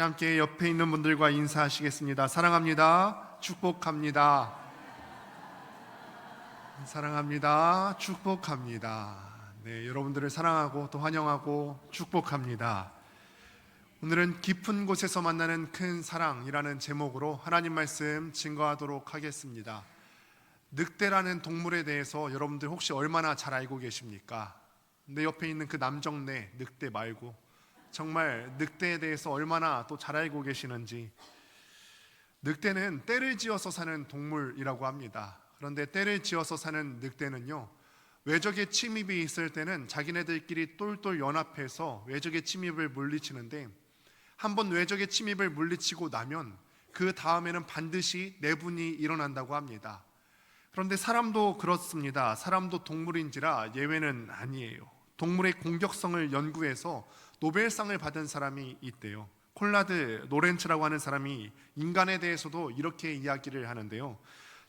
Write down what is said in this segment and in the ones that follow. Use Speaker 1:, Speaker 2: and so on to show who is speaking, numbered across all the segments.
Speaker 1: 우리 함께 옆에 있는 분들과 인사하시겠습니다. 사랑합니다. 축복합니다. 사랑합니다. 축복합니다. 네, 여러분들을 사랑하고 또 환영하고 축복합니다. 오늘은 깊은 곳에서 만나는 큰 사랑이라는 제목으로 하나님 말씀 증거하도록 하겠습니다. 늑대라는 동물에 대해서 여러분들 혹시 얼마나 잘 알고 계십니까? 내 옆에 있는 그 남정네 늑대 말고 정말 늑대에 대해서 얼마나 또 잘 알고 계시는지. 늑대는 떼를 지어서 사는 동물이라고 합니다. 그런데 떼를 지어서 사는 늑대는요, 외적의 침입이 있을 때는 자기네들끼리 똘똘 연합해서 외적의 침입을 물리치는데, 한번 외적의 침입을 물리치고 나면 그 다음에는 반드시 내분이 일어난다고 합니다. 그런데 사람도 그렇습니다. 사람도 동물인지라 예외는 아니에요. 동물의 공격성을 연구해서 노벨상을 받은 사람이 있대요. 콜라드 노렌츠라고 하는 사람이 인간에 대해서도 이렇게 이야기를 하는데요.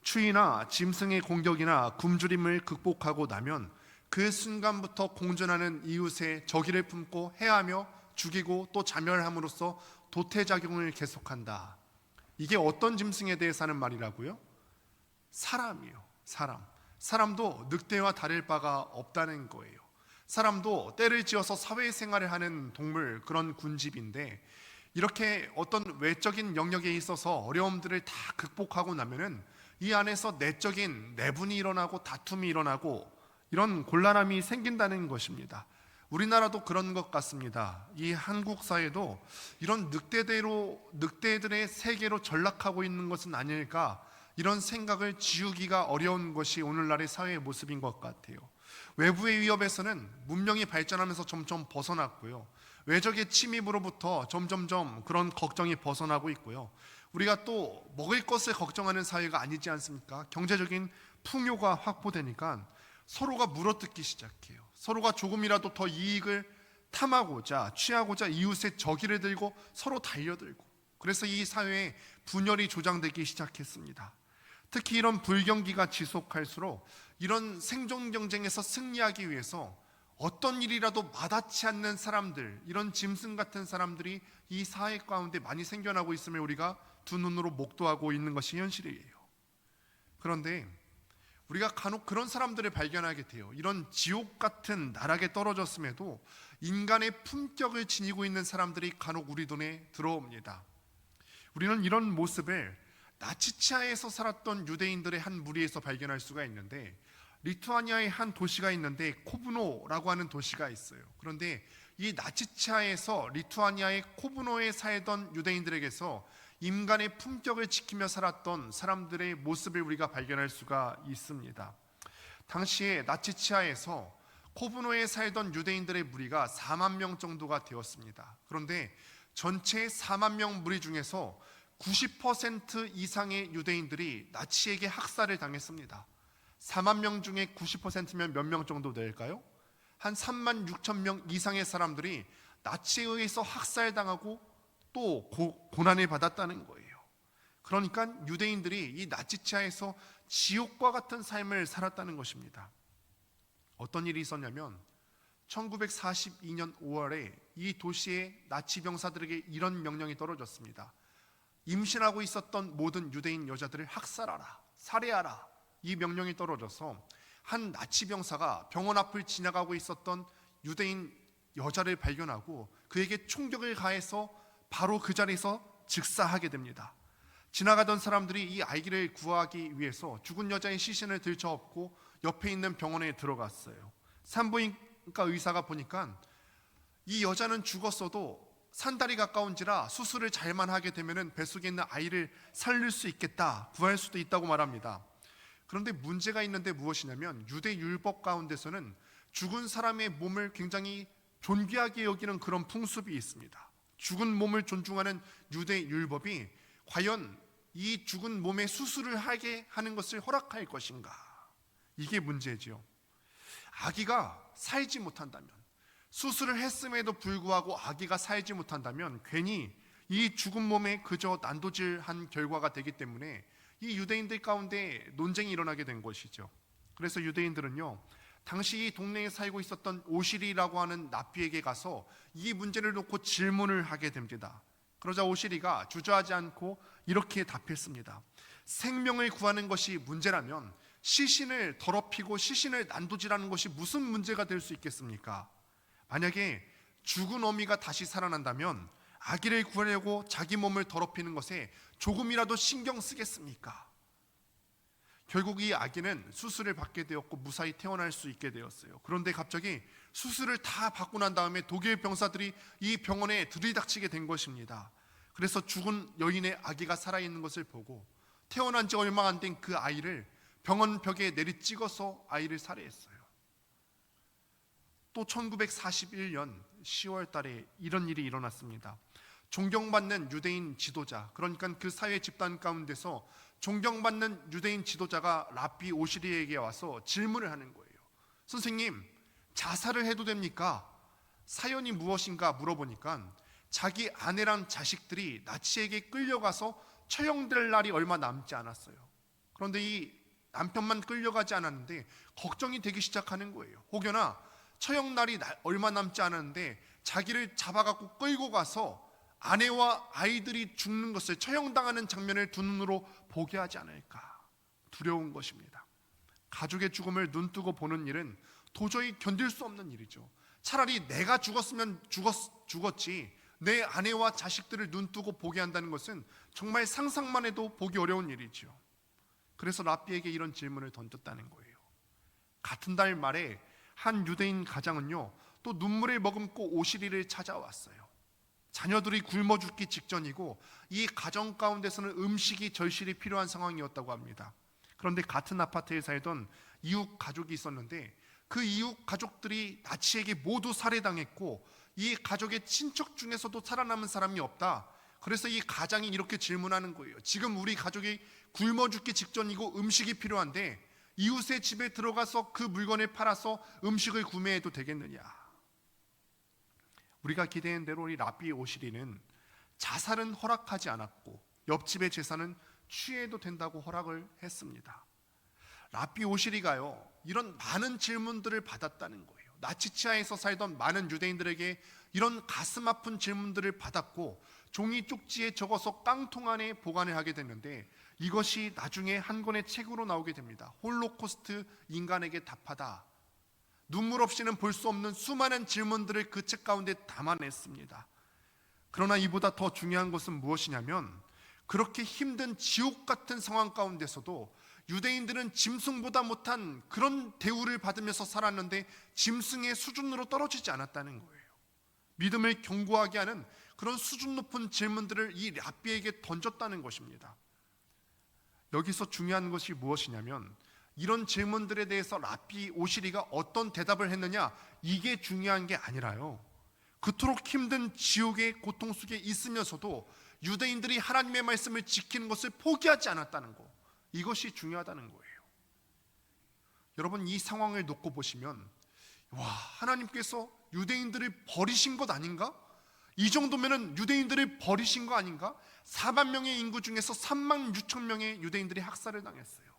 Speaker 1: 추위나 짐승의 공격이나 굶주림을 극복하고 나면 그 순간부터 공존하는 이웃의 적의를 품고 해하며 죽이고 또 자멸함으로써 도태작용을 계속한다. 이게 어떤 짐승에 대해서 하는 말이라고요? 사람이요. 사람도 늑대와 다를 바가 없다는 거예요. 사람도 떼를 지어서 사회생활을 하는 동물, 그런 군집인데, 이렇게 어떤 외적인 영역에 있어서 어려움들을 다 극복하고 나면은 이 안에서 내적인 내분이 일어나고 다툼이 일어나고 이런 곤란함이 생긴다는 것입니다. 우리나라도 그런 것 같습니다. 이 한국 사회도 이런 늑대들의 세계로 전락하고 있는 것은 아닐까, 이런 생각을 지우기가 어려운 것이 오늘날의 사회의 모습인 것 같아요. 외부의 위협에서는 문명이 발전하면서 점점 벗어났고요. 외적의 침입으로부터 점점점 그런 걱정이 벗어나고 있고요. 우리가 또 먹을 것을 걱정하는 사회가 아니지 않습니까? 경제적인 풍요가 확보되니까 서로가 물어뜯기 시작해요. 서로가 조금이라도 더 이익을 탐하고자, 취하고자 이웃의 적의를 들고 서로 달려들고, 그래서 이 사회에 분열이 조장되기 시작했습니다. 특히 이런 불경기가 지속할수록 이런 생존 경쟁에서 승리하기 위해서 어떤 일이라도 마다치 않는 사람들, 이런 짐승 같은 사람들이 이 사회 가운데 많이 생겨나고 있음을 우리가 두 눈으로 목도하고 있는 것이 현실이에요. 그런데 우리가 간혹 그런 사람들을 발견하게 돼요. 이런 지옥 같은 나락에 떨어졌음에도 인간의 품격을 지니고 있는 사람들이 간혹 우리 눈에 들어옵니다. 우리는 이런 모습을 나치치아에서 살았던 유대인들의 한 무리에서 발견할 수가 있는데, 리투아니아의 한 도시가 있는데 코브노라고 하는 도시가 있어요. 그런데 이 나치치아에서 리투아니아의 코브노에 살던 유대인들에게서 인간의 품격을 지키며 살았던 사람들의 모습을 우리가 발견할 수가 있습니다. 당시에 나치치아에서 코브노에 살던 유대인들의 무리가 4만 명 정도가 되었습니다. 그런데 전체 4만 명 무리 중에서 90% 이상의 유대인들이 나치에게 학살을 당했습니다. 4만 명 중에 90%면 몇 명 정도 될까요? 한 3만 6천 명 이상의 사람들이 나치에 의해서 학살당하고 또 고난을 받았다는 거예요. 그러니까 유대인들이 이 나치치아에서 지옥과 같은 삶을 살았다는 것입니다. 어떤 일이 있었냐면 1942년 5월에 이 도시의 나치 병사들에게 이런 명령이 떨어졌습니다. 임신하고 있었던 모든 유대인 여자들을 학살하라, 살해하라, 이 명령이 떨어져서 한 나치 병사가 병원 앞을 지나가고 있었던 유대인 여자를 발견하고 그에게 총격을 가해서 바로 그 자리에서 즉사하게 됩니다. 지나가던 사람들이 이 아이를 구하기 위해서 죽은 여자의 시신을 들쳐업고 옆에 있는 병원에 들어갔어요. 산부인과 의사가 보니까 이 여자는 죽었어도 산달이 가까운지라 수술을 잘만 하게 되면 뱃속에 있는 아이를 살릴 수 있겠다, 구할 수도 있다고 말합니다. 그런데 문제가 있는데 무엇이냐면 유대 율법 가운데서는 죽은 사람의 몸을 굉장히 존귀하게 여기는 그런 풍습이 있습니다. 죽은 몸을 존중하는 유대 율법이 과연 이 죽은 몸에 수술을 하게 하는 것을 허락할 것인가? 이게 문제죠. 아기가 살지 못한다면, 수술을 했음에도 불구하고 아기가 살지 못한다면 괜히 이 죽은 몸에 그저 난도질한 결과가 되기 때문에 이 유대인들 가운데 논쟁이 일어나게 된 것이죠. 그래서 유대인들은요, 당시 이 동네에 살고 있었던 오시리라고 하는 납비에게 가서 이 문제를 놓고 질문을 하게 됩니다. 그러자 오시리가 주저하지 않고 이렇게 답했습니다. 생명을 구하는 것이 문제라면 시신을 더럽히고 시신을 난도질하는 것이 무슨 문제가 될 수 있겠습니까? 만약에 죽은 어미가 다시 살아난다면 아기를 구하려고 자기 몸을 더럽히는 것에 조금이라도 신경 쓰겠습니까? 결국 이 아기는 수술을 받게 되었고 무사히 태어날 수 있게 되었어요. 그런데 갑자기 수술을 다 받고 난 다음에 독일 병사들이 이 병원에 들이닥치게 된 것입니다. 그래서 죽은 여인의 아기가 살아있는 것을 보고 태어난 지 얼마 안 된 그 아이를 병원 벽에 내리 찍어서 아이를 살해했어요. 또 1941년 10월 달에 이런 일이 일어났습니다. 존경받는 유대인 지도자, 그러니까 그 사회 집단 가운데서 존경받는 유대인 지도자가 랍비 오시리에게 와서 질문을 하는 거예요. 선생님, 자살을 해도 됩니까? 사연이 무엇인가 물어보니까 자기 아내랑 자식들이 나치에게 끌려가서 처형될 날이 얼마 남지 않았어요. 그런데 이 남편만 끌려가지 않았는데 걱정이 되기 시작하는 거예요. 혹여나 처형날이 얼마 남지 않았는데 자기를 잡아갖고 끌고 가서 아내와 아이들이 죽는 것을, 처형당하는 장면을 두 눈으로 보게 하지 않을까 두려운 것입니다. 가족의 죽음을 눈뜨고 보는 일은 도저히 견딜 수 없는 일이죠. 차라리 내가 죽었으면 죽었지 내 아내와 자식들을 눈뜨고 보게 한다는 것은 정말 상상만 해도 보기 어려운 일이죠. 그래서 랍비에게 이런 질문을 던졌다는 거예요. 같은 달 말에 한 유대인 가장은요, 또 눈물을 머금고 오시리를 찾아왔어요. 자녀들이 굶어 죽기 직전이고 이 가정 가운데서는 음식이 절실히 필요한 상황이었다고 합니다. 그런데 같은 아파트에 살던 이웃 가족이 있었는데 그 이웃 가족들이 나치에게 모두 살해당했고 이 가족의 친척 중에서도 살아남은 사람이 없다. 그래서 이 가장이 이렇게 질문하는 거예요. 지금 우리 가족이 굶어 죽기 직전이고 음식이 필요한데 이웃의 집에 들어가서 그 물건을 팔아서 음식을 구매해도 되겠느냐? 우리가 기대한 대로 이 랍비 오시리는 자살은 허락하지 않았고 옆집의 재산은 취해도 된다고 허락을 했습니다. 랍비 오시리가요, 이런 많은 질문들을 받았다는 거예요. 나치치하에서 살던 많은 유대인들에게 이런 가슴 아픈 질문들을 받았고 종이 쪽지에 적어서 깡통 안에 보관을 하게 됐는데 이것이 나중에 한 권의 책으로 나오게 됩니다. 홀로코스트 인간에게 답하다. 눈물 없이는 볼 수 없는 수많은 질문들을 그 책 가운데 담아냈습니다. 그러나 이보다 더 중요한 것은 무엇이냐면 그렇게 힘든 지옥 같은 상황 가운데서도 유대인들은 짐승보다 못한 그런 대우를 받으면서 살았는데 짐승의 수준으로 떨어지지 않았다는 거예요. 믿음을 견고하게 하는 그런 수준 높은 질문들을 이 랍비에게 던졌다는 것입니다. 여기서 중요한 것이 무엇이냐면 이런 질문들에 대해서 랍비 오시리가 어떤 대답을 했느냐, 이게 중요한 게 아니라요, 그토록 힘든 지옥의 고통 속에 있으면서도 유대인들이 하나님의 말씀을 지키는 것을 포기하지 않았다는 것, 이것이 중요하다는 거예요. 여러분, 이 상황을 놓고 보시면 와, 하나님께서 유대인들을 버리신 것 아닌가? 이 정도면은 유대인들을 버리신 거 아닌가? 4만 명의 인구 중에서 3만 6천 명의 유대인들이 학살을 당했어요.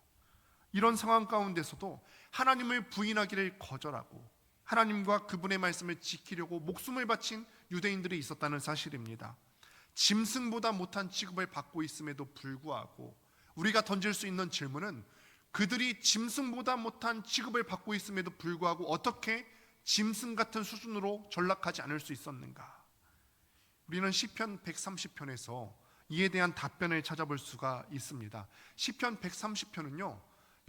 Speaker 1: 이런 상황 가운데서도 하나님을 부인하기를 거절하고 하나님과 그분의 말씀을 지키려고 목숨을 바친 유대인들이 있었다는 사실입니다. 짐승보다 못한 취급을 받고 있음에도 불구하고 우리가 던질 수 있는 질문은 그들이 짐승보다 못한 취급을 받고 있음에도 불구하고 어떻게 짐승 같은 수준으로 전락하지 않을 수 있었는가? 우리는 시편 130편에서 이에 대한 답변을 찾아볼 수가 있습니다. 시편 130편은요,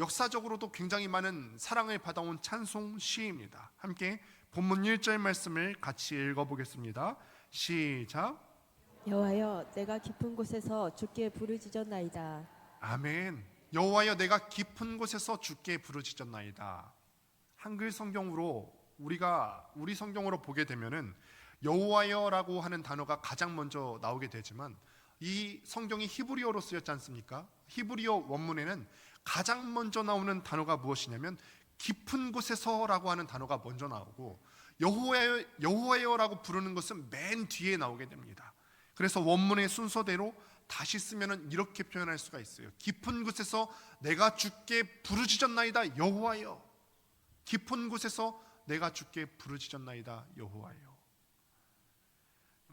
Speaker 1: 역사적으로도 굉장히 많은 사랑을 받아온 찬송 시입니다. 함께 본문 1절 말씀을 같이 읽어보겠습니다. 시작.
Speaker 2: 여호와여, 내가 깊은 곳에서 주께 부르짖었나이다.
Speaker 1: 아멘. 여호와여, 내가 깊은 곳에서 주께 부르짖었나이다. 한글 성경으로 우리 성경으로 보게 되면은 여호와여라고 하는 단어가 가장 먼저 나오게 되지만 이 성경이 히브리어로 쓰였지 않습니까? 히브리어 원문에는 가장 먼저 나오는 단어가 무엇이냐면 깊은 곳에서라고 하는 단어가 먼저 나오고 여호와여라고 부르는 것은 맨 뒤에 나오게 됩니다. 그래서 원문의 순서대로 다시 쓰면은 이렇게 표현할 수가 있어요. 깊은 곳에서 내가 주께 부르짖었나이다 여호와여. 깊은 곳에서 내가 주께 부르짖었나이다 여호와여.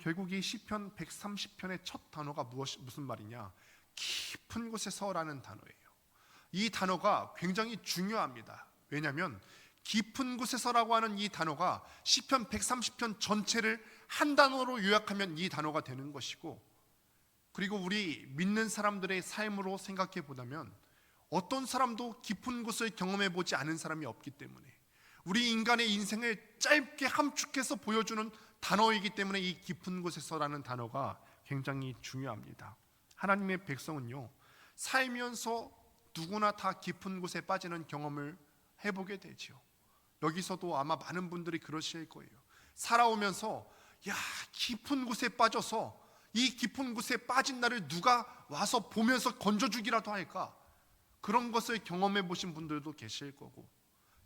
Speaker 1: 결국 이 시편 130편의 첫 단어가 무슨 말이냐? 깊은 곳에서라는 단어예요. 이 단어가 굉장히 중요합니다. 왜냐하면 깊은 곳에서라고 하는 이 단어가 시편 130편 전체를 한 단어로 요약하면 이 단어가 되는 것이고, 그리고 우리 믿는 사람들의 삶으로 생각해 보자면 어떤 사람도 깊은 곳을 경험해 보지 않은 사람이 없기 때문에, 우리 인간의 인생을 짧게 함축해서 보여주는 단어이기 때문에 이 깊은 곳에서라는 단어가 굉장히 중요합니다. 하나님의 백성은요, 살면서 누구나 다 깊은 곳에 빠지는 경험을 해보게 되죠. 여기서도 아마 많은 분들이 그러실 거예요. 살아오면서 깊은 곳에 빠져서 이 깊은 곳에 빠진 나를 누가 와서 보면서 건져주기라도 할까, 그런 것을 경험해 보신 분들도 계실 거고,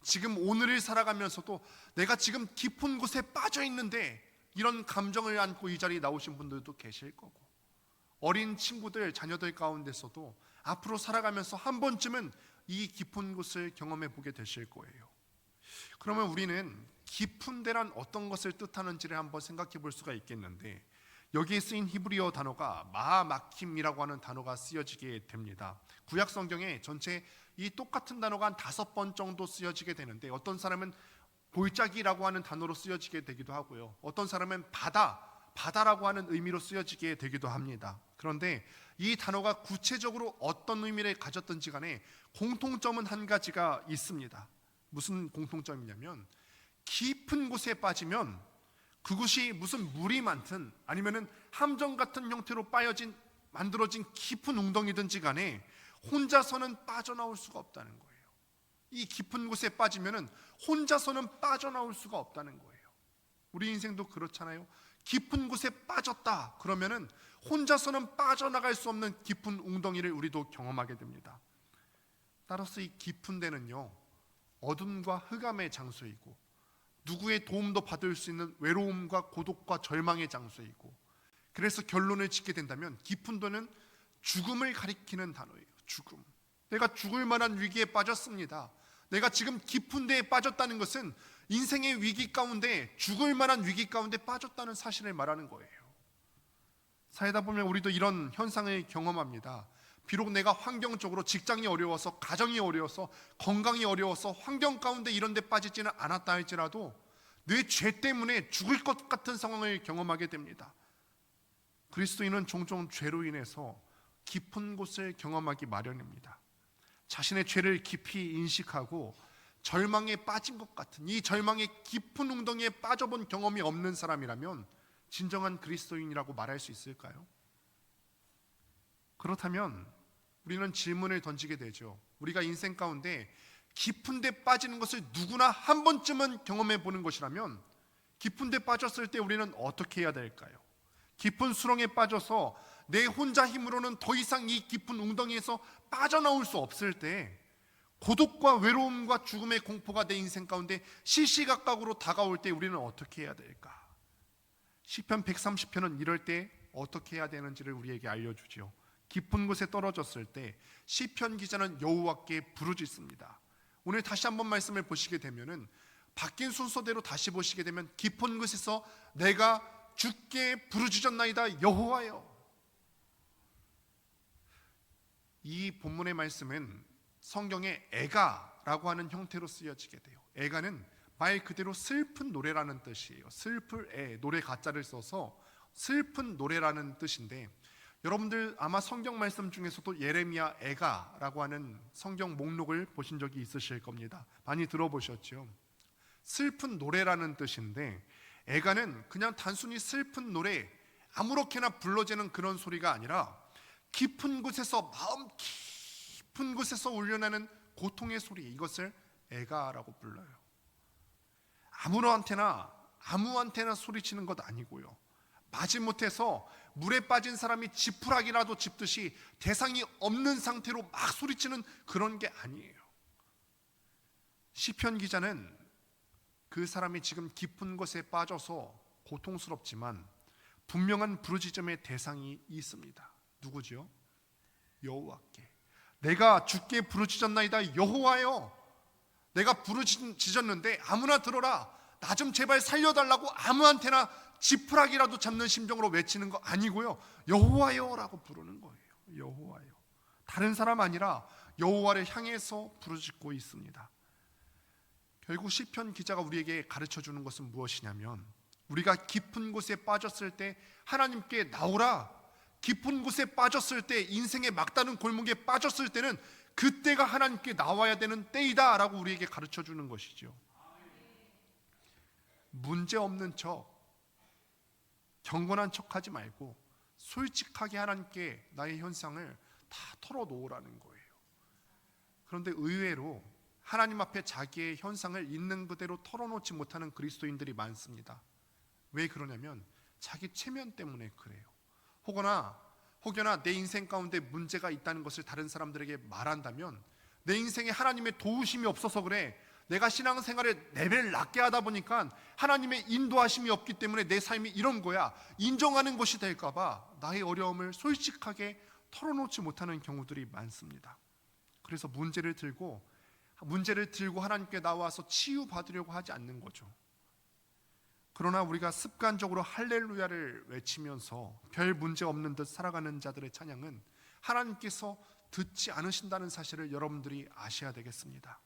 Speaker 1: 지금 오늘을 살아가면서도 내가 지금 깊은 곳에 빠져 있는데 이런 감정을 안고 이 자리에 나오신 분들도 계실 거고, 어린 친구들, 자녀들 가운데서도 앞으로 살아가면서 한 번쯤은 이 깊은 곳을 경험해 보게 되실 거예요. 그러면 우리는 깊은 데란 어떤 것을 뜻하는지를 한번 생각해 볼 수가 있겠는데, 여기에 쓰인 히브리어 단어가 마하마킴이라고 하는 단어가 쓰여지게 됩니다. 구약 성경에 전체 이 똑같은 단어가 한 5번 정도 쓰여지게 되는데, 어떤 사람은 골짜기라고 하는 단어로 쓰여지게 되기도 하고요, 어떤 사람은 바다라고 하는 의미로 쓰여지게 되기도 합니다. 그런데 이 단어가 구체적으로 어떤 의미를 가졌든지 간에 공통점은 한 가지가 있습니다. 무슨 공통점이냐면, 깊은 곳에 빠지면 그곳이 무슨 물이 많든 아니면은 함정 같은 형태로 만들어진 깊은 웅덩이든지 간에 혼자서는 빠져나올 수가 없다는 거예요. 이 깊은 곳에 빠지면은 혼자서는 빠져나올 수가 없다는 거예요. 우리 인생도 그렇잖아요. 깊은 곳에 빠졌다 그러면은 혼자서는 빠져나갈 수 없는 깊은 웅덩이를 우리도 경험하게 됩니다. 따라서 이 깊은 데는요, 어둠과 흑암의 장소이고, 누구의 도움도 받을 수 있는 외로움과 고독과 절망의 장소이고, 그래서 결론을 짓게 된다면 깊은 데는 죽음을 가리키는 단어예요. 죽음. 내가 죽을 만한 위기에 빠졌습니다. 내가 지금 깊은 데에 빠졌다는 것은 인생의 위기 가운데, 죽을 만한 위기 가운데 빠졌다는 사실을 말하는 거예요. 살다 보면 우리도 이런 현상을 경험합니다. 비록 내가 환경적으로 직장이 어려워서, 가정이 어려워서, 건강이 어려워서 환경 가운데 이런 데 빠지지는 않았다 할지라도 내 죄 때문에 죽을 것 같은 상황을 경험하게 됩니다. 그리스도인은 종종 죄로 인해서 깊은 곳을 경험하기 마련입니다. 자신의 죄를 깊이 인식하고 절망에 빠진 것 같은, 이 절망의 깊은 웅덩이에 빠져본 경험이 없는 사람이라면 진정한 그리스도인이라고 말할 수 있을까요? 그렇다면 우리는 질문을 던지게 되죠. 우리가 인생 가운데 깊은 데 빠지는 것을 누구나 한 번쯤은 경험해 보는 것이라면, 깊은 데 빠졌을 때 우리는 어떻게 해야 될까요? 깊은 수렁에 빠져서 내 혼자 힘으로는 더 이상 이 깊은 웅덩이에서 빠져나올 수 없을 때, 고독과 외로움과 죽음의 공포가 내 인생 가운데 시시각각으로 다가올 때 우리는 어떻게 해야 될까? 시편 130편은 이럴 때 어떻게 해야 되는지를 우리에게 알려주죠. 깊은 곳에 떨어졌을 때 시편 기자는 여호와께 부르짖습니다. 오늘 다시 한번 말씀을 보시게 되면은, 바뀐 순서대로 다시 보시게 되면, 깊은 곳에서 내가 주께 부르짖었나이다 여호와여. 이 본문의 말씀은 성경에 애가라고 하는 형태로 쓰여지게 돼요. 애가는 말 그대로 슬픈 노래라는 뜻이에요. 슬플 애, 노래 가짜를 써서 슬픈 노래라는 뜻인데, 여러분들 아마 성경 말씀 중에서도 예레미야 애가라고 하는 성경 목록을 보신 적이 있으실 겁니다. 많이 들어보셨죠? 슬픈 노래라는 뜻인데, 애가는 그냥 단순히 슬픈 노래, 아무렇게나 불러지는 그런 소리가 아니라 깊은 곳에서, 마음 깊은 곳에서 울려나는 고통의 소리, 이것을 애가라고 불러요. 아무한테나 소리치는 것 아니고요, 마지못해서 물에 빠진 사람이 지푸라기라도 짚듯이 대상이 없는 상태로 막 소리치는 그런 게 아니에요. 시편 기자는 그 사람이 지금 깊은 곳에 빠져서 고통스럽지만 분명한 부르짖음의 대상이 있습니다. 누구죠? 여호와께. 내가 주께 부르짖었나이다 여호와여. 내가 부르짖었는데 아무나 들어라, 나 좀 제발 살려달라고 아무한테나 지푸라기라도 잡는 심정으로 외치는 거 아니고요, 여호와여라고 부르는 거예요. 여호와여. 다른 사람 아니라 여호와를 향해서 부르짖고 있습니다. 결국 시편 기자가 우리에게 가르쳐주는 것은 무엇이냐면, 우리가 깊은 곳에 빠졌을 때 하나님께 나오라, 깊은 곳에 빠졌을 때, 인생의 막다른 골목에 빠졌을 때는 그때가 하나님께 나와야 되는 때이다 라고 우리에게 가르쳐주는 것이죠. 문제 없는 척, 경건한 척하지 말고 솔직하게 하나님께 나의 현상을 다 털어놓으라는 거예요. 그런데 의외로 하나님 앞에 자기의 현상을 있는 그대로 털어놓지 못하는 그리스도인들이 많습니다. 왜 그러냐면 자기 체면 때문에 그래요. 혹여나 내 인생 가운데 문제가 있다는 것을 다른 사람들에게 말한다면, 내 인생에 하나님의 도우심이 없어서 그래, 내가 신앙생활에 레벨을 낮게 하다 보니까 하나님의 인도하심이 없기 때문에 내 삶이 이런 거야, 인정하는 것이 될까 봐 나의 어려움을 솔직하게 털어놓지 못하는 경우들이 많습니다. 그래서 문제를 들고 하나님께 나와서 치유받으려고 하지 않는 거죠. 그러나 우리가 습관적으로 할렐루야를 외치면서 별 문제 없는 듯 살아가는 자들의 찬양은 하나님께서 듣지 않으신다는 사실을 여러분들이 아셔야 되겠습니다.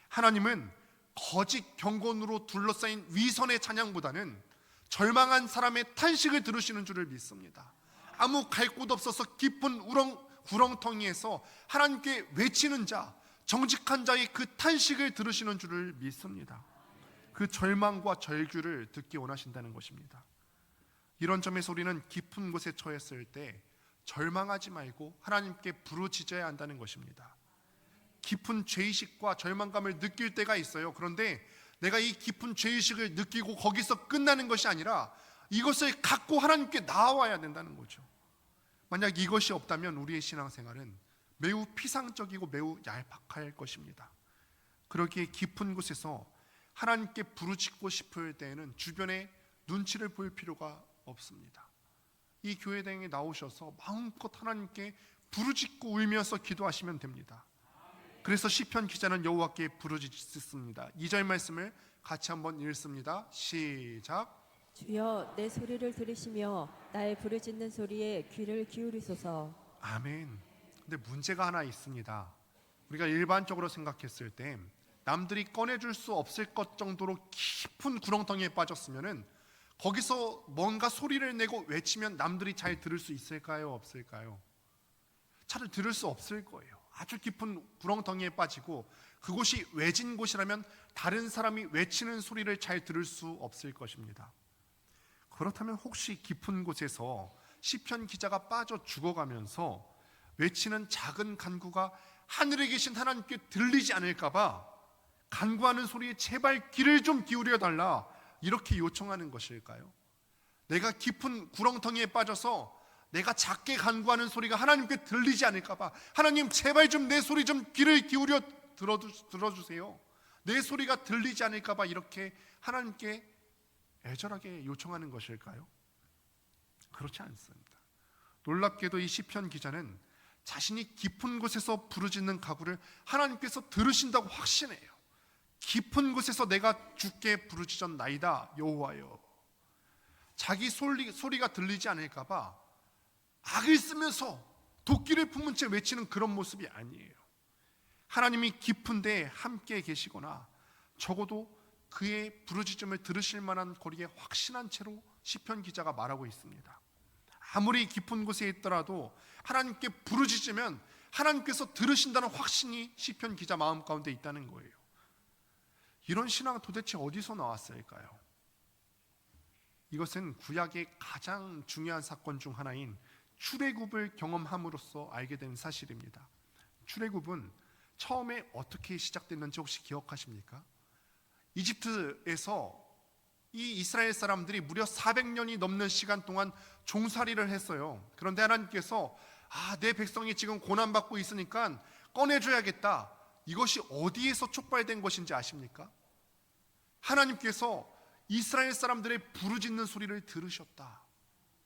Speaker 1: 하나님은 거짓 경건으로 둘러싸인 위선의 찬양보다는 절망한 사람의 탄식을 들으시는 줄을 믿습니다. 아무 갈 곳 없어서 깊은 구렁텅이에서 하나님께 외치는 자, 정직한 자의 그 탄식을 들으시는 줄을 믿습니다. 그 절망과 절규를 듣기 원하신다는 것입니다. 이런 점에서 우리는 깊은 곳에 처했을 때 절망하지 말고 하나님께 부르짖어야 한다는 것입니다. 깊은 죄의식과 절망감을 느낄 때가 있어요. 그런데 내가 이 깊은 죄의식을 느끼고 거기서 끝나는 것이 아니라 이것을 갖고 하나님께 나아와야 된다는 거죠. 만약 이것이 없다면 우리의 신앙생활은 매우 피상적이고 매우 얄팍할 것입니다. 그러기에 깊은 곳에서 하나님께 부르짖고 싶을 때에는 주변에 눈치를 볼 필요가 없습니다. 이 교회당에 나오셔서 마음껏 하나님께 부르짖고 울면서 기도하시면 됩니다. 그래서 시편 기자는 여호와께 부르짖습니다. 2절 말씀을 같이 한번 읽습니다. 시작.
Speaker 2: 주여 내 소리를 들으시며 나의 부르짖는 소리에 귀를 기울이소서.
Speaker 1: 아멘. 근데 문제가 하나 있습니다. 우리가 일반적으로 생각했을 때 남들이 꺼내줄 수 없을 것 정도로 깊은 구렁텅이에 빠졌으면은 거기서 뭔가 소리를 내고 외치면 남들이 잘 들을 수 있을까요? 없을까요? 잘 들을 수 없을 거예요. 아주 깊은 구렁텅이에 빠지고 그곳이 외진 곳이라면 다른 사람이 외치는 소리를 잘 들을 수 없을 것입니다. 그렇다면 혹시 깊은 곳에서 시편 기자가 빠져 죽어가면서 외치는 작은 간구가 하늘에 계신 하나님께 들리지 않을까 봐 간구하는 소리에 제발 귀를 좀 기울여 달라, 이렇게 요청하는 것일까요? 내가 깊은 구렁텅이에 빠져서 내가 작게 간구하는 소리가 하나님께 들리지 않을까 봐, 하나님 제발 좀 내 소리 좀 귀를 기울여 들어주세요, 내 소리가 들리지 않을까 봐 이렇게 하나님께 애절하게 요청하는 것일까요? 그렇지 않습니다. 놀랍게도 이 시편 기자는 자신이 깊은 곳에서 부르짖는 가구를 하나님께서 들으신다고 확신해요. 깊은 곳에서 내가 주께 부르짖었나이다 여호와여. 자기 소리가 들리지 않을까 봐 악을 쓰면서 도끼를 품은 채 외치는 그런 모습이 아니에요. 하나님이 깊은 데에 함께 계시거나 적어도 그의 부르짖음을 들으실 만한 거리에 확신한 채로 시편 기자가 말하고 있습니다. 아무리 깊은 곳에 있더라도 하나님께 부르짖으면 하나님께서 들으신다는 확신이 시편 기자 마음 가운데 있다는 거예요. 이런 신앙은 도대체 어디서 나왔을까요? 이것은 구약의 가장 중요한 사건 중 하나인 출애굽을 경험함으로써 알게 된 사실입니다. 출애굽은 처음에 어떻게 시작됐는지 혹시 기억하십니까? 이집트에서 이 이스라엘 사람들이 무려 400년이 넘는 시간 동안 종살이를 했어요. 그런데 하나님께서 내 백성이 지금 고난받고 있으니까 꺼내줘야겠다. 이것이 어디에서 촉발된 것인지 아십니까? 하나님께서 이스라엘 사람들의 부르짖는 소리를 들으셨다.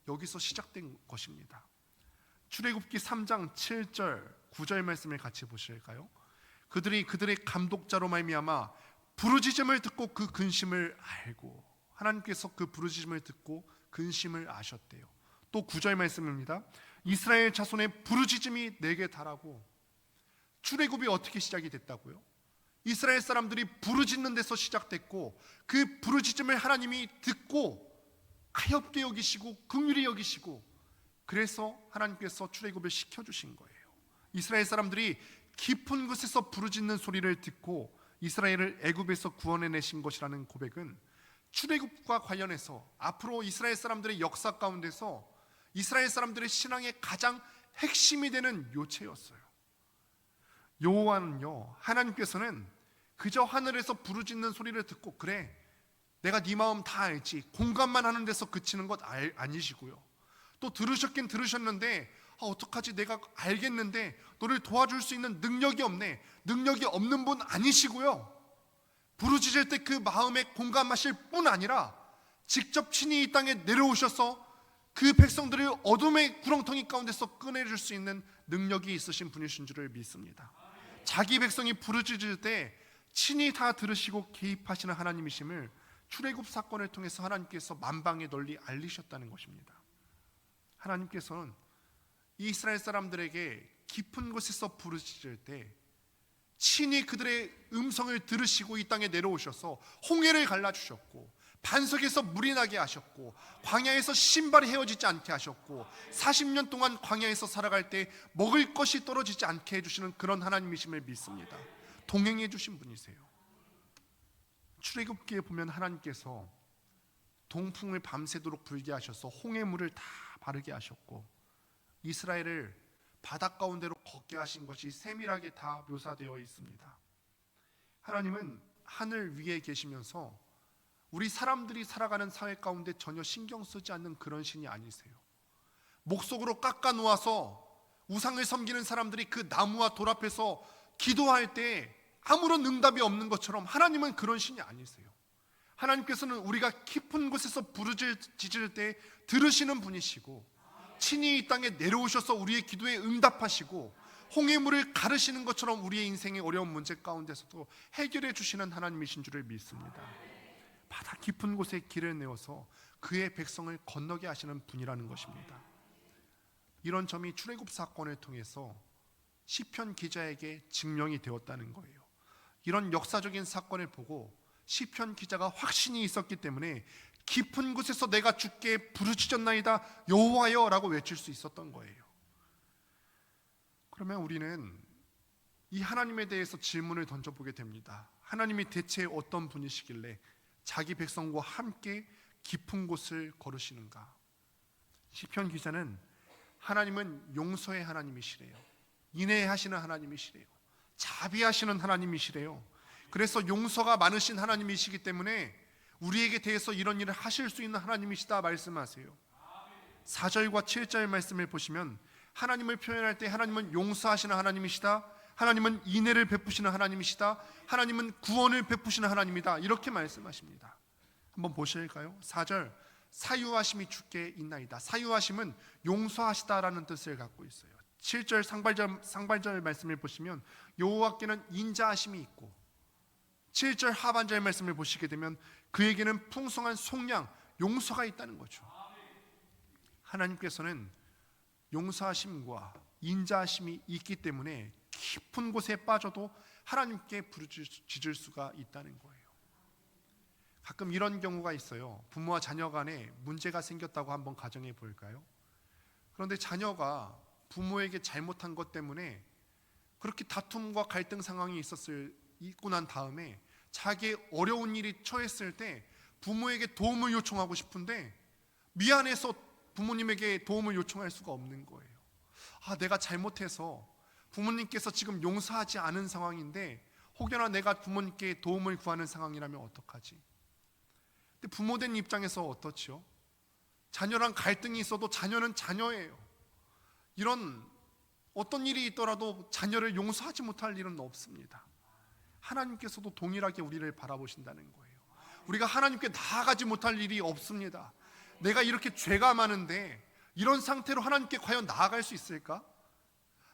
Speaker 1: 여기서 시작된 것입니다. 출애굽기 3장 7절 9절 말씀을 같이 보실까요? 그들이 그들의 감독자로 말미암아 부르짖음을 듣고 그 근심을 알고 하나님께서 그 부르짖음을 듣고 근심을 아셨대요. 또 9절 말씀입니다. 이스라엘 자손의 부르짖음이 내게 달하고. 출애굽이 어떻게 시작이 됐다고요? 이스라엘 사람들이 부르짖는 데서 시작됐고, 그 부르짖음을 하나님이 듣고 가엾게 여기시고 긍휼히 여기시고, 그래서 하나님께서 출애굽을 시켜주신 거예요. 이스라엘 사람들이 깊은 곳에서 부르짖는 소리를 듣고 이스라엘을 애굽에서 구원해내신 것이라는 고백은 출애굽과 관련해서 앞으로 이스라엘 사람들의 역사 가운데서 이스라엘 사람들의 신앙의 가장 핵심이 되는 요체였어요. 여호와는요, 하나님께서는 그저 하늘에서 부르짖는 소리를 듣고 그래 내가 네 마음 다 알지 공감만 하는 데서 그치는 것 아니시고요. 또 들으셨긴 들으셨는데 어떡하지 내가 알겠는데 너를 도와줄 수 있는 능력이 없네, 능력이 없는 분 아니시고요. 부르짖을 때 그 마음에 공감하실 뿐 아니라 직접 친히 이 땅에 내려오셔서 그 백성들을 어둠의 구렁텅이 가운데서 꺼내줄 수 있는 능력이 있으신 분이신 줄을 믿습니다. 자기 백성이 부르짖을 때 친히 다 들으시고 개입하시는 하나님이심을 출애굽 사건을 통해서 하나님께서 만방에 널리 알리셨다는 것입니다. 하나님께서는 이스라엘 사람들에게 깊은 곳에서 부르짖을 때 친히 그들의 음성을 들으시고 이 땅에 내려오셔서 홍해를 갈라주셨고, 반석에서 물이 나게 하셨고, 광야에서 신발이 헤어지지 않게 하셨고, 40년 동안 광야에서 살아갈 때 먹을 것이 떨어지지 않게 해주시는 그런 하나님이심을 믿습니다. 동행해 주신 분이세요. 출애굽기에 보면 하나님께서 동풍을 밤새도록 불게 하셔서 홍해물을 다 바르게 하셨고, 이스라엘을 바닷 가운데로 걷게 하신 것이 세밀하게 다 묘사되어 있습니다. 하나님은 하늘 위에 계시면서 우리 사람들이 살아가는 사회 가운데 전혀 신경 쓰지 않는 그런 신이 아니세요. 목속으로 깎아 놓아서 우상을 섬기는 사람들이 그 나무와 돌 앞에서 기도할 때 아무런 응답이 없는 것처럼 하나님은 그런 신이 아니세요. 하나님께서는 우리가 깊은 곳에서 부르짖을 때 들으시는 분이시고, 친히 이 땅에 내려오셔서 우리의 기도에 응답하시고, 홍해물을 가르시는 것처럼 우리의 인생의 어려운 문제 가운데서도 해결해 주시는 하나님이신 줄을 믿습니다. 바다 깊은 곳에 길을 내어서 그의 백성을 건너게 하시는 분이라는 것입니다. 이런 점이 출애굽 사건을 통해서 시편 기자에게 증명이 되었다는 거예요. 이런 역사적인 사건을 보고 시편 기자가 확신이 있었기 때문에 깊은 곳에서 내가 주께 부르짖었나이다 여호와여 라고 외칠 수 있었던 거예요. 그러면 우리는 이 하나님에 대해서 질문을 던져보게 됩니다. 하나님이 대체 어떤 분이시길래 자기 백성과 함께 깊은 곳을 걸으시는가? 시편 기자는 하나님은 용서의 하나님이시래요. 인내하시는 하나님이시래요. 자비하시는 하나님이시래요. 그래서 용서가 많으신 하나님이시기 때문에 우리에게 대해서 이런 일을 하실 수 있는 하나님이시다 말씀하세요. 4절과 7절 말씀을 보시면 하나님을 표현할 때 하나님은 용서하시는 하나님이시다, 하나님은 인애를 베푸시는 하나님이시다, 하나님은 구원을 베푸시는 하나님이다, 이렇게 말씀하십니다. 한번 보실까요? 4절 사유하심이 주께 있나이다. 사유하심은 용서하시다라는 뜻을 갖고 있어요. 7절 상반절 말씀을 보시면 여호와께는 인자하심이 있고, 7절 하반절 말씀을 보시게 되면 그에게는 풍성한 속량, 용서가 있다는 거죠. 하나님께서는 용서하심과 인자하심이 있기 때문에 깊은 곳에 빠져도 하나님께 부르짖을 수가 있다는 거예요. 가끔 이런 경우가 있어요. 부모와 자녀 간에 문제가 생겼다고 한번 가정해 볼까요? 그런데 자녀가 부모에게 잘못한 것 때문에 그렇게 다툼과 갈등 상황이 있고 난 다음에 자기의 어려운 일이 처했을 때 부모에게 도움을 요청하고 싶은데 미안해서 부모님에게 도움을 요청할 수가 없는 거예요. 내가 잘못해서 부모님께서 지금 용서하지 않은 상황인데 혹여나 내가 부모님께 도움을 구하는 상황이라면 어떡하지? 근데 부모된 입장에서 어떻죠? 자녀랑 갈등이 있어도 자녀는 자녀예요. 이런 어떤 일이 있더라도 자녀를 용서하지 못할 일은 없습니다. 하나님께서도 동일하게 우리를 바라보신다는 거예요. 우리가 하나님께 나아가지 못할 일이 없습니다. 내가 이렇게 죄가 많은데 이런 상태로 하나님께 과연 나아갈 수 있을까?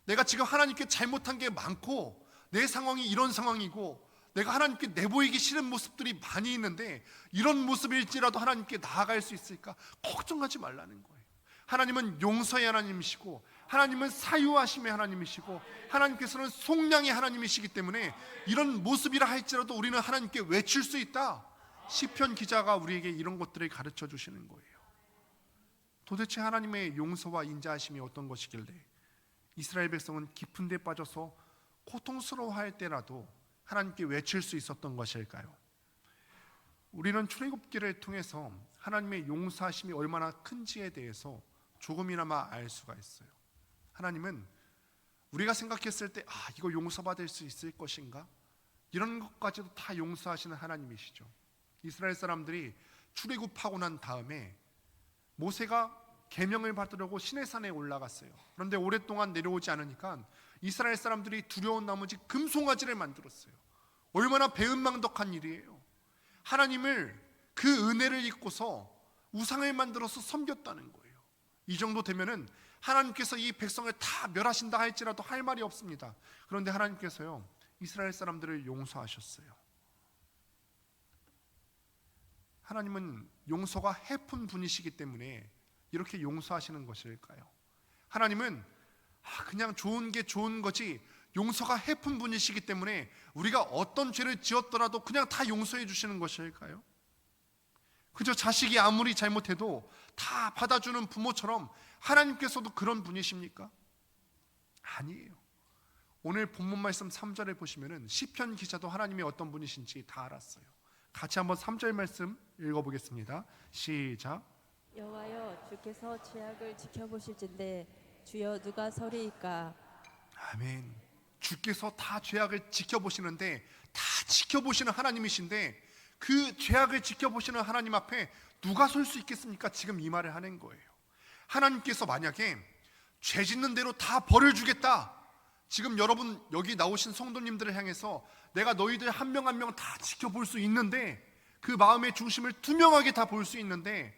Speaker 1: 내가 지금 하나님께 잘못한 게 많고 내 상황이 이런 상황이고 내가 하나님께 내보이기 싫은 모습들이 많이 있는데 이런 모습일지라도 하나님께 나아갈 수 있을까? 걱정하지 말라는 거예요. 하나님은 용서의 하나님이시고 하나님은 사유하심의 하나님이시고 하나님께서는 속량의 하나님이시기 때문에 이런 모습이라 할지라도 우리는 하나님께 외칠 수 있다. 시편 기자가 우리에게 이런 것들을 가르쳐 주시는 거예요. 도대체 하나님의 용서와 인자하심이 어떤 것이길래 이스라엘 백성은 깊은 데 빠져서 고통스러워할 때라도 하나님께 외칠 수 있었던 것일까요? 우리는 출애굽기를 통해서 하나님의 용서하심이 얼마나 큰지에 대해서 조금이나마 알 수가 있어요. 하나님은 우리가 생각했을 때 이거 용서받을 수 있을 것인가? 이런 것까지도 다 용서하시는 하나님이시죠. 이스라엘 사람들이 출애굽하고 난 다음에 모세가 계명을 받으려고 시내산에 올라갔어요. 그런데 오랫동안 내려오지 않으니까 이스라엘 사람들이 두려운 나머지 금송아지를 만들었어요. 얼마나 배은망덕한 일이에요. 하나님을 그 은혜를 잊고서 우상을 만들어서 섬겼다는 거예요. 이 정도 되면은 하나님께서 이 백성을 다 멸하신다 할지라도 할 말이 없습니다. 그런데 하나님께서요 이스라엘 사람들을 용서하셨어요. 하나님은 용서가 해픈 분이시기 때문에 이렇게 용서하시는 것일까요? 하나님은 그냥 좋은 게 좋은 거지 용서가 해픈 분이시기 때문에 우리가 어떤 죄를 지었더라도 그냥 다 용서해 주시는 것일까요? 그저 자식이 아무리 잘못해도 다 받아주는 부모처럼 하나님께서도 그런 분이십니까? 아니에요. 오늘 본문 말씀 3절에 보시면은 시편 기자도 하나님이 어떤 분이신지 다 알았어요. 같이 한번 3절 말씀 읽어보겠습니다. 시작.
Speaker 2: 여호와여 주께서 죄악을 지켜보실진데 주여 누가 서리이까?
Speaker 1: 아멘. 주께서 다 죄악을 지켜보시는데 다 지켜보시는 하나님이신데 그 죄악을 지켜보시는 하나님 앞에 누가 설 수 있겠습니까? 지금 이 말을 하는 거예요. 하나님께서 만약에 죄 짓는 대로 다 벌을 주겠다, 지금 여러분 여기 나오신 성도님들을 향해서 내가 너희들 한 명 한 명 다 지켜볼 수 있는데, 그 마음의 중심을 투명하게 다 볼 수 있는데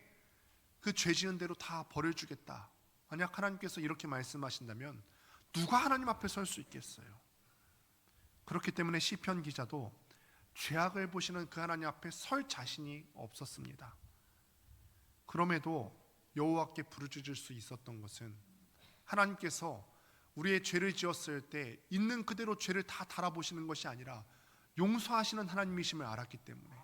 Speaker 1: 그 죄 지은 대로 다 벌을 주겠다, 만약 하나님께서 이렇게 말씀하신다면 누가 하나님 앞에 설 수 있겠어요? 그렇기 때문에 시편 기자도 죄악을 보시는 그 하나님 앞에 설 자신이 없었습니다. 그럼에도 여호와께 부르짖을 수 있었던 것은 하나님께서 우리의 죄를 지었을 때 있는 그대로 죄를 다 달아보시는 것이 아니라 용서하시는 하나님이심을 알았기 때문에,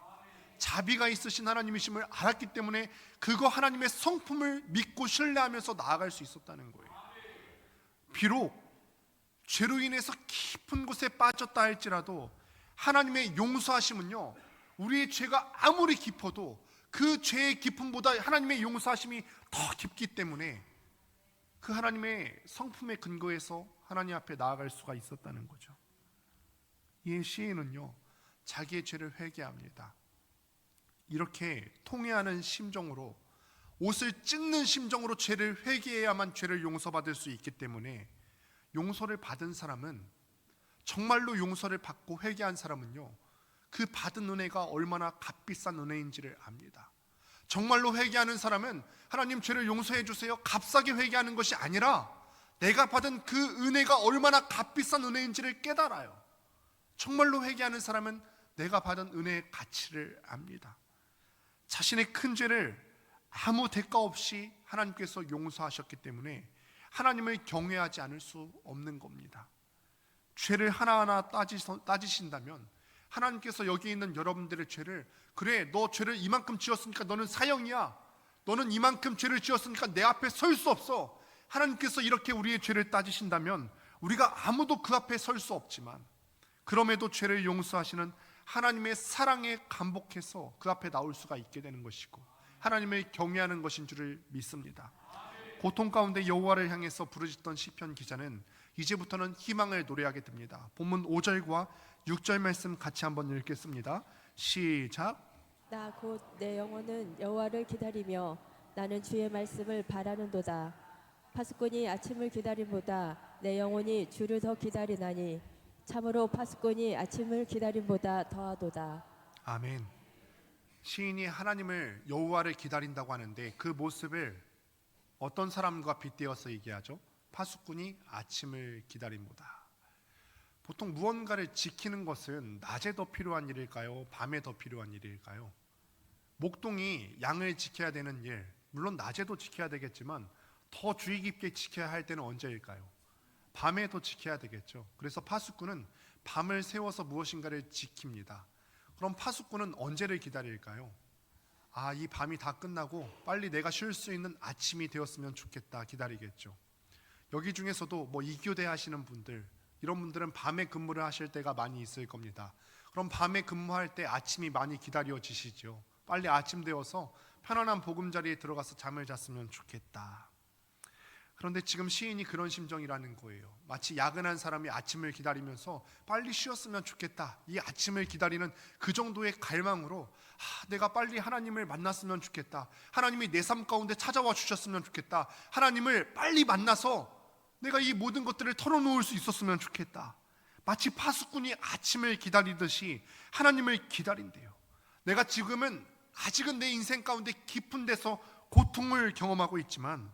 Speaker 1: 자비가 있으신 하나님이심을 알았기 때문에 그거 하나님의 성품을 믿고 신뢰하면서 나아갈 수 있었다는 거예요. 비록 죄로 인해서 깊은 곳에 빠졌다 할지라도 하나님의 용서하심은요, 우리의 죄가 아무리 깊어도 그 죄의 깊음보다 하나님의 용서하심이 더 깊기 때문에 그 하나님의 성품에 근거해서 하나님 앞에 나아갈 수가 있었다는 거죠. 이 시인은요 자기의 죄를 회개합니다. 이렇게 통회하는 심정으로, 옷을 찢는 심정으로 죄를 회개해야만 죄를 용서받을 수 있기 때문에, 용서를 받은 사람은, 정말로 용서를 받고 회개한 사람은요 그 받은 은혜가 얼마나 값비싼 은혜인지를 압니다. 정말로 회개하는 사람은 하나님 죄를 용서해 주세요 값싸게 회개하는 것이 아니라 내가 받은 그 은혜가 얼마나 값비싼 은혜인지를 깨달아요. 정말로 회개하는 사람은 내가 받은 은혜의 가치를 압니다. 자신의 큰 죄를 아무 대가 없이 하나님께서 용서하셨기 때문에 하나님을 경외하지 않을 수 없는 겁니다. 죄를 하나하나 따지신다면 하나님께서 여기 있는 여러분들의 죄를, 그래 너 죄를 이만큼 지었으니까 너는 사형이야, 너는 이만큼 죄를 지었으니까 내 앞에 설 수 없어, 하나님께서 이렇게 우리의 죄를 따지신다면 우리가 아무도 그 앞에 설 수 없지만, 그럼에도 죄를 용서하시는 하나님의 사랑에 감복해서 그 앞에 나올 수가 있게 되는 것이고 하나님을 경외하는 것인 줄을 믿습니다. 고통 가운데 여호와를 향해서 부르짖던 시편 기자는 이제부터는 희망을 노래하게 됩니다. 본문 5절과 6절 말씀 같이 한번 읽겠습니다. 시작.
Speaker 2: 나 곧 내 영혼은 여호와를 기다리며 나는 주의 말씀을 바라는도다. 파수꾼이 아침을 기다림보다 내 영혼이 주를 더 기다리나니 참으로 파수꾼이 아침을 기다림보다 더하도다.
Speaker 1: 아멘. 시인이 하나님을, 여호와를 기다린다고 하는데 그 모습을 어떤 사람과 빗대어서 얘기하죠? 파수꾼이 아침을 기다림보다. 보통 무언가를 지키는 것은 낮에 더 필요한 일일까요? 밤에 더 필요한 일일까요? 목동이 양을 지켜야 되는 일, 물론 낮에도 지켜야 되겠지만 더 주의 깊게 지켜야 할 때는 언제일까요? 밤에 더 지켜야 되겠죠. 그래서 파수꾼은 밤을 새워서 무엇인가를 지킵니다. 그럼 파수꾼은 언제를 기다릴까요? 이 밤이 다 끝나고 빨리 내가 쉴 수 있는 아침이 되었으면 좋겠다 기다리겠죠. 여기 중에서도 이교대 하시는 분들, 이런 분들은 밤에 근무를 하실 때가 많이 있을 겁니다. 그럼 밤에 근무할 때 아침이 많이 기다려지시죠. 빨리 아침 되어서 편안한 보금자리에 들어가서 잠을 잤으면 좋겠다. 그런데 지금 시인이 그런 심정이라는 거예요. 마치 야근한 사람이 아침을 기다리면서 빨리 쉬었으면 좋겠다, 이 아침을 기다리는 그 정도의 갈망으로 내가 빨리 하나님을 만났으면 좋겠다, 하나님이 내 삶 가운데 찾아와 주셨으면 좋겠다, 하나님을 빨리 만나서 내가 이 모든 것들을 털어놓을 수 있었으면 좋겠다. 마치 파수꾼이 아침을 기다리듯이 하나님을 기다린대요. 내가 지금은 아직은 내 인생 가운데 깊은 데서 고통을 경험하고 있지만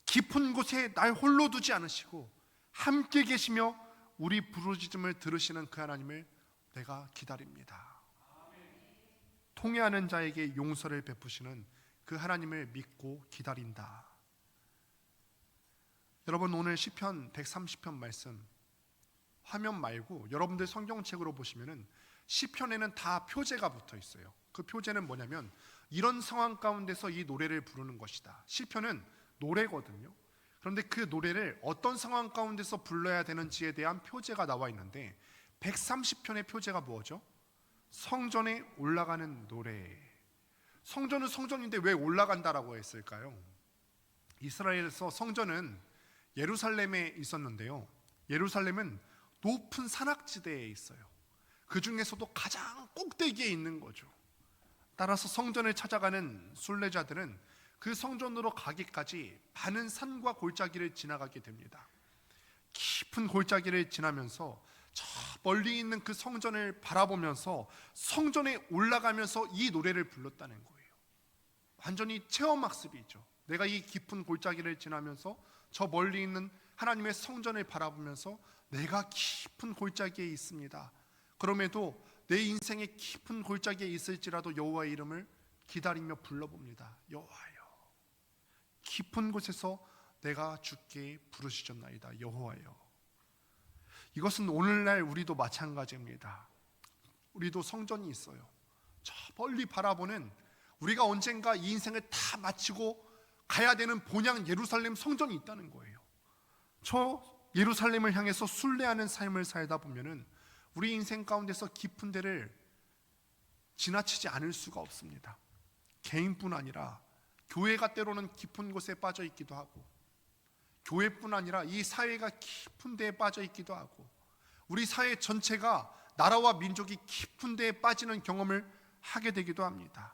Speaker 1: 깊은 곳에 날 홀로 두지 않으시고 함께 계시며 우리 부르짖음을 들으시는 그 하나님을 내가 기다립니다. 통회하는 자에게 용서를 베푸시는 그 하나님을 믿고 기다린다. 여러분, 오늘 시편 130편 말씀 화면 말고 여러분들 성경책으로 보시면은 시편에는 다 표제가 붙어 있어요. 그 표제는 뭐냐면 이런 상황 가운데서 이 노래를 부르는 것이다. 시편은 노래거든요. 그런데 그 노래를 어떤 상황 가운데서 불러야 되는지에 대한 표제가 나와 있는데 130편의 표제가 뭐죠? 성전에 올라가는 노래. 성전은 성전인데 왜 올라간다라고 했을까요? 이스라엘에서 성전은 예루살렘에 있었는데요, 예루살렘은 높은 산악지대에 있어요. 그 중에서도 가장 꼭대기에 있는 거죠. 따라서 성전을 찾아가는 순례자들은 그 성전으로 가기까지 많은 산과 골짜기를 지나가게 됩니다. 깊은 골짜기를 지나면서 저 멀리 있는 그 성전을 바라보면서 성전에 올라가면서 이 노래를 불렀다는 거예요. 완전히 체험학습이죠. 내가 이 깊은 골짜기를 지나면서 저 멀리 있는 하나님의 성전을 바라보면서 내가 깊은 골짜기에 있습니다. 그럼에도 내 인생의 깊은 골짜기에 있을지라도 여호와의 이름을 기다리며 불러봅니다. 여호와여, 깊은 곳에서 내가 주께 부르시셨나이다. 여호와여. 이것은 오늘날 우리도 마찬가지입니다. 우리도 성전이 있어요. 저 멀리 바라보는, 우리가 언젠가 이 인생을 다 마치고 가야 되는 본향 예루살렘 성전이 있다는 거예요. 저 예루살렘을 향해서 순례하는 삶을 살다 보면은 우리 인생 가운데서 깊은 데를 지나치지 않을 수가 없습니다. 개인뿐 아니라 교회가 때로는 깊은 곳에 빠져 있기도 하고, 교회뿐 아니라 이 사회가 깊은 데에 빠져 있기도 하고, 우리 사회 전체가, 나라와 민족이 깊은 데에 빠지는 경험을 하게 되기도 합니다.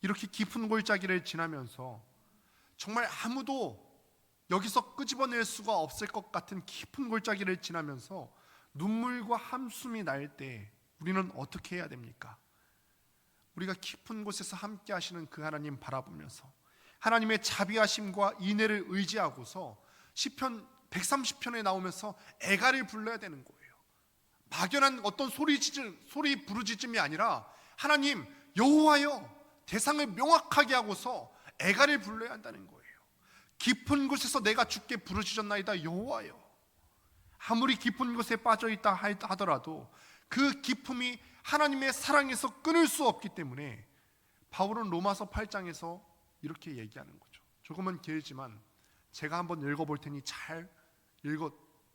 Speaker 1: 이렇게 깊은 골짜기를 지나면서 정말 아무도 여기서 끄집어낼 수가 없을 것 같은 깊은 골짜기를 지나면서 눈물과 한숨이 날 때 우리는 어떻게 해야 됩니까? 우리가 깊은 곳에서 함께 하시는 그 하나님 바라보면서 하나님의 자비하심과 인애를 의지하고서 시편 130편에 나오면서 애가를 불러야 되는 거예요. 막연한 어떤 소리 부르짖음이 아니라 하나님 여호와여, 대상을 명확하게 하고서 애가를 불러야 한다는 거예요. 깊은 곳에서 내가 주께 부르짖었나이다. 여호와여. 아무리 깊은 곳에 빠져있다 하더라도 그 깊음이 하나님의 사랑에서 끊을 수 없기 때문에 바울은 로마서 8장에서 이렇게 얘기하는 거죠. 조금은 길지만 제가 한번 읽어볼 테니 잘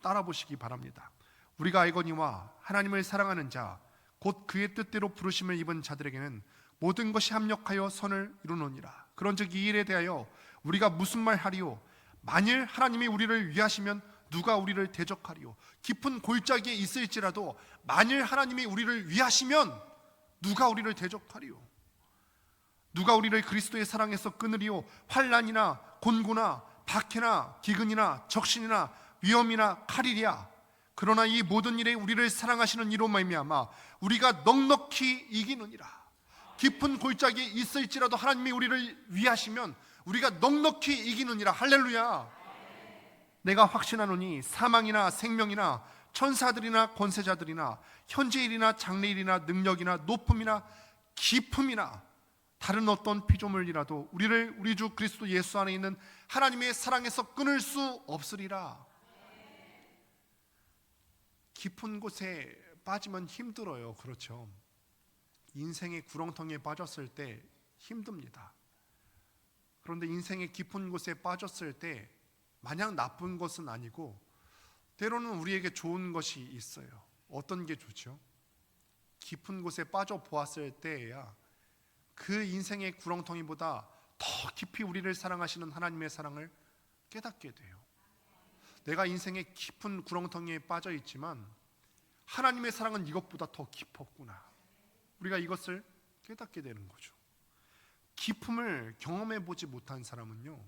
Speaker 1: 따라 보시기 바랍니다. 우리가 알거니와 하나님을 사랑하는 자 곧 그의 뜻대로 부르심을 입은 자들에게는 모든 것이 합력하여 선을 이루노니라. 그런즉 이 일에 대하여 우리가 무슨 말 하리요? 만일 하나님이 우리를 위하시면 누가 우리를 대적하리요? 깊은 골짜기에 있을지라도 만일 하나님이 우리를 위하시면 누가 우리를 대적하리요? 누가 우리를 그리스도의 사랑에서 끊으리요? 환난이나 곤고나 박해나 기근이나 적신이나 위험이나 칼이랴. 그러나 이 모든 일에 우리를 사랑하시는 이로 말미암아 우리가 넉넉히 이기느니라. 깊은 골짜기에 있을지라도 하나님이 우리를 위하시면 우리가 넉넉히 이기느니라. 할렐루야. 내가 확신하노니 사망이나 생명이나 천사들이나 권세자들이나 현재일이나 장래일이나 능력이나 높음이나 깊음이나 다른 어떤 피조물이라도 우리를 우리 주 그리스도 예수 안에 있는 하나님의 사랑에서 끊을 수 없으리라. 깊은 곳에 빠지면 힘들어요. 그렇죠. 인생의 구렁텅이에 빠졌을 때 힘듭니다. 그런데 인생의 깊은 곳에 빠졌을 때 마냥 나쁜 것은 아니고 때로는 우리에게 좋은 것이 있어요. 어떤 게 좋죠? 깊은 곳에 빠져 보았을 때에야 그 인생의 구렁텅이보다 더 깊이 우리를 사랑하시는 하나님의 사랑을 깨닫게 돼요. 내가 인생의 깊은 구렁텅이에 빠져 있지만 하나님의 사랑은 이것보다 더 깊었구나. 우리가 이것을 깨닫게 되는 거죠. 깊음을 경험해 보지 못한 사람은요,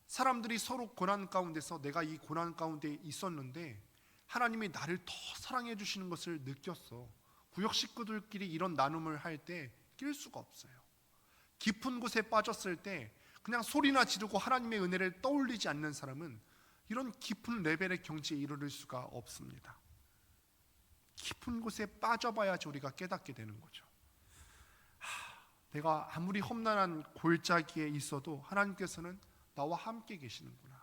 Speaker 1: 사람들이 서로 고난 가운데서 내가 이 고난 가운데 있었는데 하나님이 나를 더 사랑해 주시는 것을 느꼈어. 구역 식구들끼리 이런 나눔을 할 때 낄 수가 없어요. 깊은 곳에 빠졌을 때 그냥 소리나 지르고 하나님의 은혜를 떠올리지 않는 사람은 이런 깊은 레벨의 경지에 이르를 수가 없습니다. 깊은 곳에 빠져봐야지 우리가 깨닫게 되는 거죠. 내가 아무리 험난한 골짜기에 있어도 하나님께서는 나와 함께 계시는구나.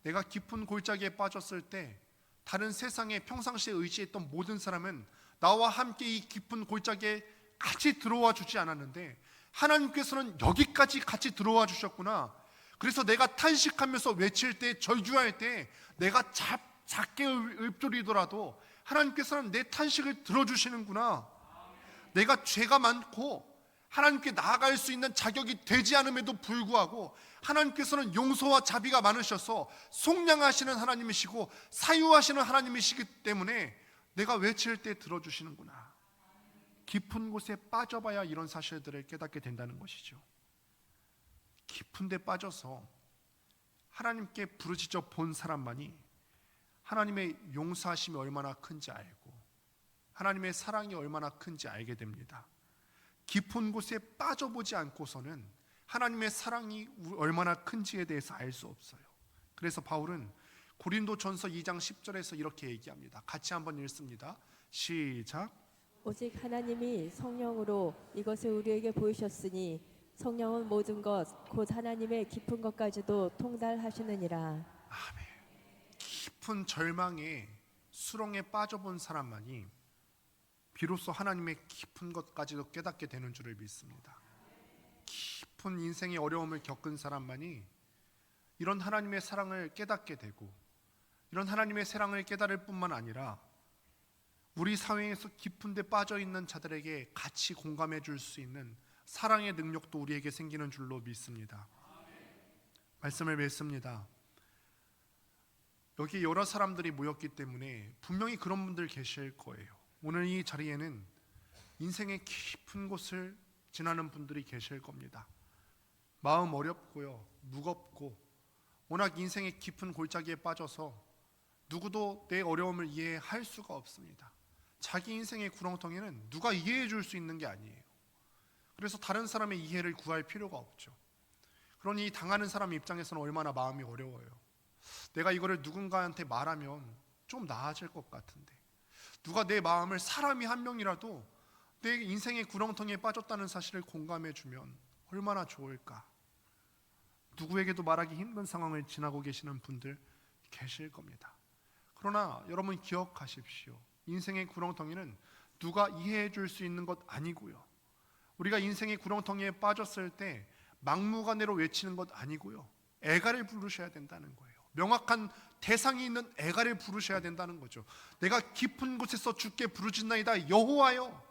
Speaker 1: 내가 깊은 골짜기에 빠졌을 때 다른 세상에 평상시에 의지했던 모든 사람은 나와 함께 이 깊은 골짜기에 같이 들어와 주지 않았는데 하나님께서는 여기까지 같이 들어와 주셨구나. 그래서 내가 탄식하면서 외칠 때, 절규할 때 내가 작게 읊조리더라도 하나님께서는 내 탄식을 들어주시는구나. 내가 죄가 많고 하나님께 나아갈 수 있는 자격이 되지 않음에도 불구하고 하나님께서는 용서와 자비가 많으셔서 속량하시는 하나님이시고 사유하시는 하나님이시기 때문에 내가 외칠 때 들어주시는구나. 깊은 곳에 빠져봐야 이런 사실들을 깨닫게 된다는 것이죠. 깊은 데 빠져서 하나님께 부르짖어 본 사람만이 하나님의 용서하심이 얼마나 큰지 알고 하나님의 사랑이 얼마나 큰지 알게 됩니다. 깊은 곳에 빠져보지 않고서는 하나님의 사랑이 얼마나 큰지에 대해서 알 수 없어요. 그래서 바울은 고린도전서 2장 10절에서 이렇게 얘기합니다. 같이 한번 읽습니다. 시작.
Speaker 2: 오직 하나님이 성령으로 이것을 우리에게 보이셨으니 성령은 모든 것 곧 하나님의 깊은 것까지도 통달하시느니라.
Speaker 1: 아멘. 깊은 절망의 수렁에 빠져본 사람만이 비로소 하나님의 깊은 것까지도 깨닫게 되는 줄을 믿습니다. 깊은 인생의 어려움을 겪은 사람만이 이런 하나님의 사랑을 깨닫게 되고 이런 하나님의 사랑을 깨달을 뿐만 아니라 우리 사회에서 깊은 데 빠져 있는 자들에게 같이 공감해 줄 수 있는 사랑의 능력도 우리에게 생기는 줄로 믿습니다. 말씀을 맺습니다. 여기 여러 사람들이 모였기 때문에 분명히 그런 분들 계실 거예요. 오늘 이 자리에는 인생의 깊은 곳을 지나는 분들이 계실 겁니다. 마음 어렵고요, 무겁고 워낙 인생의 깊은 골짜기에 빠져서 누구도 내 어려움을 이해할 수가 없습니다. 자기 인생의 구렁텅이는 누가 이해해 줄 수 있는 게 아니에요. 그래서 다른 사람의 이해를 구할 필요가 없죠. 그러니 당하는 사람 입장에서는 얼마나 마음이 어려워요. 내가 이거를 누군가한테 말하면 좀 나아질 것 같은데 누가 내 마음을 사람이 한 명이라도 내 인생의 구렁텅이에 빠졌다는 사실을 공감해 주면 얼마나 좋을까. 누구에게도 말하기 힘든 상황을 지나고 계시는 분들 계실 겁니다. 그러나 여러분 기억하십시오. 인생의 구렁텅이는 누가 이해해 줄 수 있는 것 아니고요. 우리가 인생의 구렁텅이에 빠졌을 때 막무가내로 외치는 것 아니고요. 애가를 부르셔야 된다는 거예요. 명확한 대상이 있는 애가를 부르셔야 된다는 거죠. 내가 깊은 곳에서 주께 부르짖나이다 여호와여.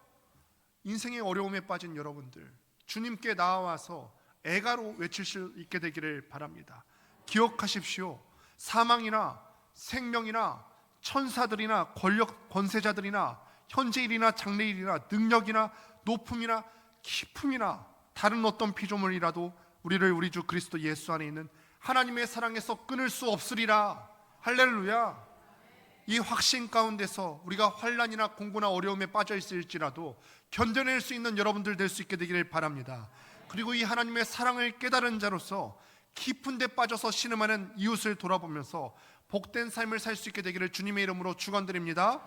Speaker 1: 인생의 어려움에 빠진 여러분들 주님께 나와서 애가로 외칠 수 있게 되기를 바랍니다. 기억하십시오. 사망이나 생명이나 천사들이나 권력 권세자들이나 현재일이나 장래일이나 능력이나 높음이나 깊음이나 다른 어떤 피조물이라도 우리를 우리 주 그리스도 예수 안에 있는 하나님의 사랑에서 끊을 수 없으리라. 할렐루야. 이 확신 가운데서 우리가 환난이나 공고나 어려움에 빠져 있을지라도 견뎌낼 수 있는 여러분들 될 수 있게 되기를 바랍니다. 그리고 이 하나님의 사랑을 깨달은 자로서 깊은 데 빠져서 신음하는 이웃을 돌아보면서 복된 삶을 살 수 있게 되기를 주님의 이름으로 축원드립니다.